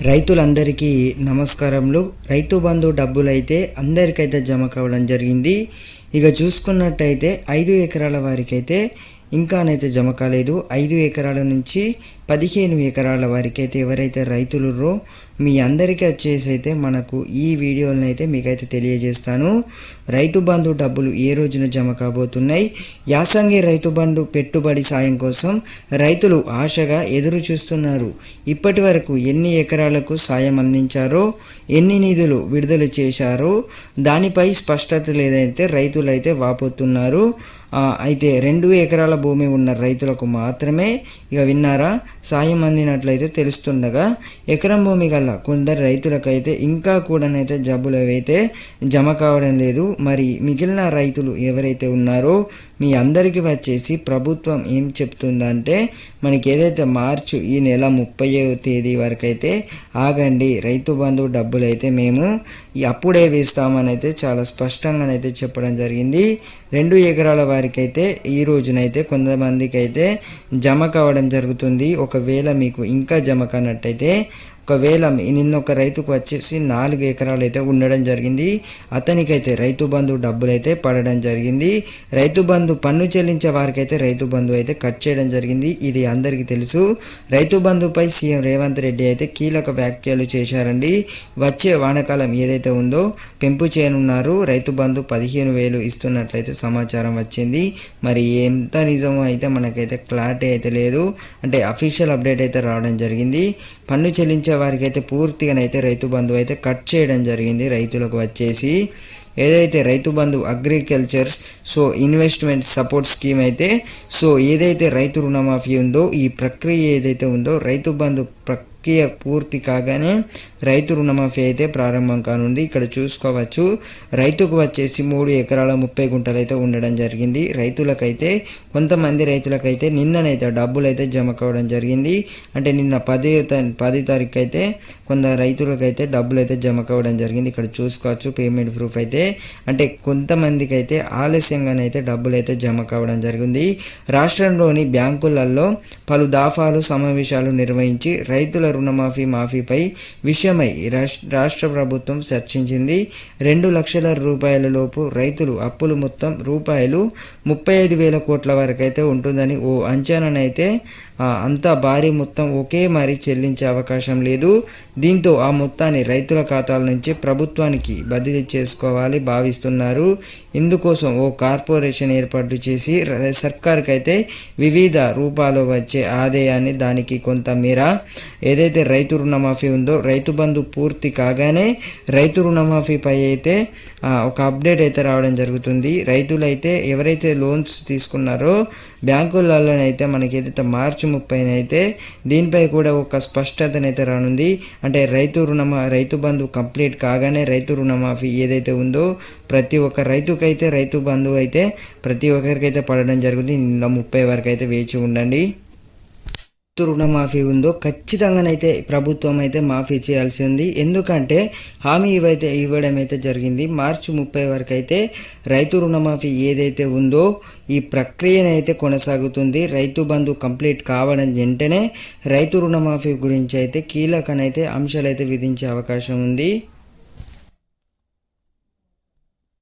రైతులందరికీ నమస్కారములు. రైతు బంధు డబ్బులైతే అందరికైతే జమ కావడం జరిగింది. ఇక చూసుకున్నట్టయితే 5 ఎకరాల వారికైతే ఇంకానైతే జమ కాలేదు. 5 ఎకరాల నుంచి 15 ఎకరాల వారికైతే ఎవరైతే రైతులురో మీ అందరికీ వచ్చేసి అయితే మనకు ఈ వీడియోలను అయితే మీకైతే తెలియజేస్తాను. రైతు బంధు డబ్బులు ఏ రోజున జమ కాబోతున్నాయి, యాసంగి రైతు బంధు పెట్టుబడి సాయం కోసం రైతులు ఆశగా ఎదురు చూస్తున్నారు. ఇప్పటి వరకు ఎన్ని ఎకరాలకు సాయం అందించారో, ఎన్ని నిధులు విడుదల చేశారో దానిపై స్పష్టత లేదైతే రైతులైతే వాపోతున్నారు. అయితే 2 ఎకరాల భూమి ఉన్న రైతులకు మాత్రమే ఇక విన్నారా సాయం అందినట్లయితే తెలుస్తుండగా, ఎకరం భూమి గల కొందరు రైతులకైతే ఇంకా కూడానైతే డబ్బులు అయితే జమ కావడం లేదు. మరి మిగిలిన రైతులు ఎవరైతే ఉన్నారో మీ అందరికీ వచ్చేసి ప్రభుత్వం ఏం చెప్తుందంటే, మనకి ఏదైతే మార్చి ఈ నెల 30వ తేదీ వరకు అయితే ఆగండి, రైతు బంధు డబ్బులు అయితే మేము అప్పుడే వేస్తామని అయితే చాలా స్పష్టంగానైతే చెప్పడం జరిగింది. 2 ఎకరాల వారికైతే ఈ రోజునైతే కొంతమందికి అయితే జమ కావడం జరుగుతుంది. ఒకవేళ మీకు ఇంకా జమ కానట్టయితే, ఒకవేళ నిన్నొక రైతుకు వచ్చేసి 4 ఎకరాలు అయితే ఉండడం జరిగింది. అతనికైతే రైతు బంధు డబ్బులు అయితే పడడం జరిగింది. రైతు బంధు పన్ను చెల్లించే వారికైతే రైతు బంధు అయితే కట్ చేయడం జరిగింది. ఇది అందరికీ తెలుసు. రైతు బంధుపై సీఎం రేవంత్ రెడ్డి అయితే కీలక వ్యాఖ్యలు చేశారండి. వచ్చే వానాకాలం ఏదైతే ఉందో పెంపు చేయనున్నారు. రైతు బంధు 15,000 ఇస్తున్నట్లయితే సమాచారం వచ్చింది. మరి ఎంత నిజమో అయితే మనకైతే క్లారిటీ అయితే లేదు. అంటే అఫీషియల్ అప్డేట్ అయితే రావడం జరిగింది. పన్ను చెల్లించే వారికి అయితే పూర్తిగానైతే రైతు బంధు అయితే కట్ చేయడం జరిగింది. రైతులకు వచ్చేసి ఏదైతే Rythu Bandhu agricultures investment support scheme అయితే ఏదైతే రైతు రుణమాఫీ ఉందో ఈ ప్రక్రియ ఏదైతే ఉందో రైతు బంధు ప్రక్రియ పూర్తి కాగానే రైతు రుణమాఫీ అయితే ప్రారంభం కానుంది. ఇక్కడ చూసుకోవచ్చు, రైతుకు వచ్చేసి 3 ఎకరాల 30 గుంటలు అయితే ఉండడం జరిగింది. రైతులకైతే కొంతమంది రైతులకైతే నిన్ననైతే డబ్బులు అయితే జమ కావడం జరిగింది. అంటే నిన్న 10 తారీఖు అయితే కొందరు రైతులకైతే డబ్బులు అయితే జమ కావడం జరిగింది. ఇక్కడ చూసుకోవచ్చు పేమెంట్ ప్రూఫ్ అయితే. అంటే కొంతమందికి అయితే ఆలస్యంగానైతే డబ్బులు అయితే జమ కావడం జరిగింది. రాష్ట్రంలోని బ్యాంకులలో పలు దఫాలు సమావేశాలు నిర్వహించి రైతుల మాఫీపై విషయమై రాష్ట్ర ప్రభుత్వం చర్చించింది. 2 లక్షల రూపాయల లోపు రైతులు అప్పులు మొత్తం రూపాయలు 35,000 కోట్ల వరకు అయితే ఉంటుందని ఓ అంచనానైతే అంత భారీ మొత్తం ఒకే మరి చెల్లించే అవకాశం లేదు. దీంతో ఆ మొత్తాన్ని రైతుల ఖాతాల నుంచి ప్రభుత్వానికి బదిలీ చేసుకోవాలి భావిస్తున్నారు. ఇందుకోసం ఓ కార్పొరేషన్ ఏర్పాటు చేసి సర్కార్కి అయితే వివిధ రూపాల్లో వచ్చే ఆదాయాన్ని దానికి కొంత మేర ఏదైతే రైతు రుణమాఫీ ఉందో రైతు బంధు పూర్తి కాగానే రైతు రుణమాఫీపై అయితే ఒక అప్డేట్ అయితే రావడం జరుగుతుంది. రైతులైతే ఎవరైతే లోన్స్ తీసుకున్నారో బ్యాంకులలోనైతే మనకి ఏదైతే మార్చి 30 అయితే దీనిపై కూడా ఒక స్పష్టతనైతే రానుంది. అంటే రైతు బంధు కంప్లీట్ కాగానే రైతు రుణమాఫీ ఏదైతే ఉందో ప్రతి ఒక్క రైతుకైతే రైతు బంధు అయితే ప్రతి ఒక్కరికైతే పడడం జరుగుతుంది. 30 వరకు అయితే వేచి ఉండండి. రుణమాఫీ ఉందో ఖచ్చితంగానైతే ప్రభుత్వం అయితే మాఫీ చేయాల్సి ఉంది. ఎందుకంటే హామీ ఇవ్వడం అయితే జరిగింది. మార్చి 30 వరకు అయితే రైతు రుణమాఫీ ఏదైతే ఉందో ఈ ప్రక్రియనైతే కొనసాగుతుంది. రైతు బంధు కంప్లీట్ కావడం వెంటనే రైతు రుణమాఫీ గురించి అయితే కీలకనైతే అంశాలు అయితే విధించే అవకాశం ఉంది.